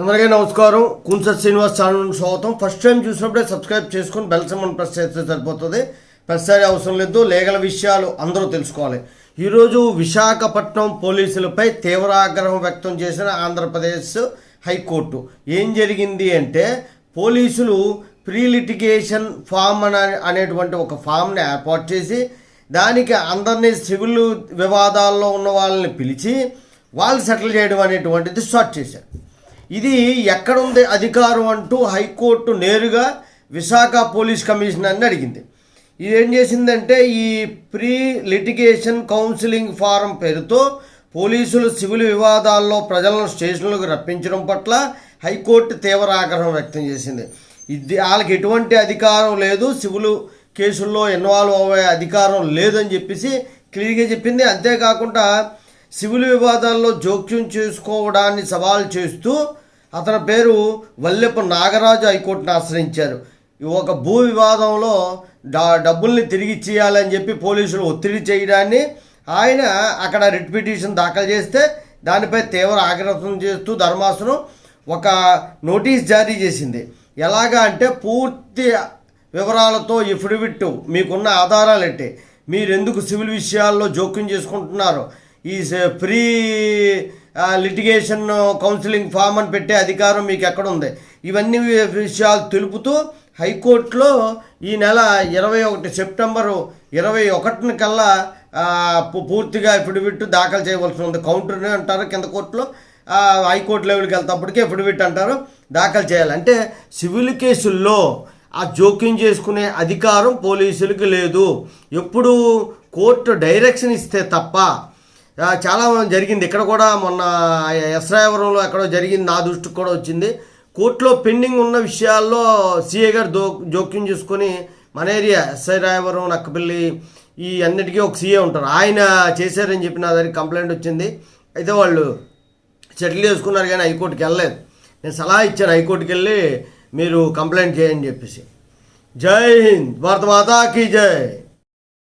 అందరికీ నమస్కారం. కున్సత్ శ్రీనివాస్ ఛానల్ స్వాగతం. ఫస్ట్ టైం చూసినప్పుడే సబ్స్క్రైబ్ చేసుకుని బెల్ సింబల్ ప్రెస్ చేస్తే సరిపోతుంది. ప్రతిసారి అవసరం లేదు. లీగల్ విషయాలు అందరూ తెలుసుకోవాలి. ఈరోజు విశాఖపట్నం పోలీసులపై తీవ్ర ఆగ్రహం వ్యక్తం చేసిన ఆంధ్రప్రదేశ్ హైకోర్టు. ఏం జరిగింది అంటే, పోలీసులు ప్రీ లిటిగేషన్ ఫామ్ అనేటువంటి ఒక ఫామ్ని ఏర్పాటు చేసి దానికి అందరినీ సివిల్ వివాదాల్లో ఉన్న వాళ్ళని పిలిచి వాళ్ళు సెటిల్ చేయడం అనేటువంటిది స్టార్ట్ చేశారు. ఇది ఎక్కడుంది అధికారం అంటూ హైకోర్టు నేరుగా విశాఖ పోలీస్ కమిషనర్ని అడిగింది. ఇది ఏం చేసిందంటే, ఈ ప్రీ లిటిగేషన్ కౌన్సిలింగ్ ఫారం పేరుతో పోలీసులు సివిల్ వివాదాల్లో ప్రజలను స్టేషన్లకు రప్పించడం పట్ల హైకోర్టు తీవ్ర ఆగ్రహం వ్యక్తం చేసింది. ఇది వాళ్ళకి ఎటువంటి అధికారం లేదు, సివిల్ కేసుల్లో ఇన్వాల్వ్ అయ్యే అధికారం లేదని చెప్పేసి క్లియర్గా చెప్పింది. అంతేకాకుండా సివిల్ వివాదాల్లో జోక్యం చేసుకోవడాన్ని సవాల్ చేస్తూ అతని పేరు వల్లెపు నాగరాజు హైకోర్టును ఆశ్రయించారు. ఒక భూ వివాదంలో డబ్బుల్ని తిరిగి ఇచ్చేయాలని చెప్పి పోలీసులు ఒత్తిడి చేయడాన్ని ఆయన అక్కడ రిట్ పిటిషన్ దాఖలు చేస్తే దానిపై తీవ్ర ఆగ్రహం చేస్తూ ధర్మాసనం ఒక నోటీస్ జారీ చేసింది. ఎలాగా అంటే, పూర్తి వివరాలతో ఎఫిడవిట్, మీకున్న ఆధారాలు ఏంటి, మీరెందుకు సివిల్ విషయాల్లో జోక్యం చేసుకుంటున్నారు, ఈ ప్రీ లిటిగేషన్ కౌన్సిలింగ్ ఫామ్ అని పెట్టే అధికారం మీకు ఎక్కడుంది, ఇవన్నీ విషయాలు తెలుపుతూ హైకోర్టులో ఈ నెల 21 సెప్టెంబరు 21 కల్లా పూర్తిగా ఎఫిడవిట్ దాఖలు చేయవలసి ఉంది. కౌంటర్ అంటారు కింద కోర్టులో, హైకోర్టు లెవెల్కి వెళ్తేప్పటికీ ఎఫిడవిట్ అంటారు, దాఖలు చేయాలి. అంటే సివిల్ కేసుల్లో ఆ జోక్యం చేసుకునే అధికారం పోలీసులకి లేదు. ఎప్పుడు కోర్టు డైరెక్షన్ ఇస్తే తప్ప. చాలా జరిగింది. ఇక్కడ కూడా మొన్న ఎస్రాయవరంలో ఎక్కడో జరిగింది, నా దృష్టికి కూడా వచ్చింది. కోర్టులో పెండింగ్ ఉన్న విషయాల్లో సిఏ గారు జోక్యం చేసుకొని, మన ఏరియా ఎస్రాయవరం, నక్కపల్లి, ఈ అన్నిటికీ ఒక సిఏ ఉంటారు, ఆయన చేశారని చెప్పి నా దగ్గరికి కంప్లైంట్ వచ్చింది. అయితే వాళ్ళు సెటిల్ చేసుకున్నారు కానీ హైకోర్టుకి వెళ్ళలేదు. నేను సలహా ఇచ్చాను హైకోర్టుకి వెళ్ళి మీరు కంప్లైంట్ చేయని చెప్పేసి. జై హింద్, భారత మాతాకి జై.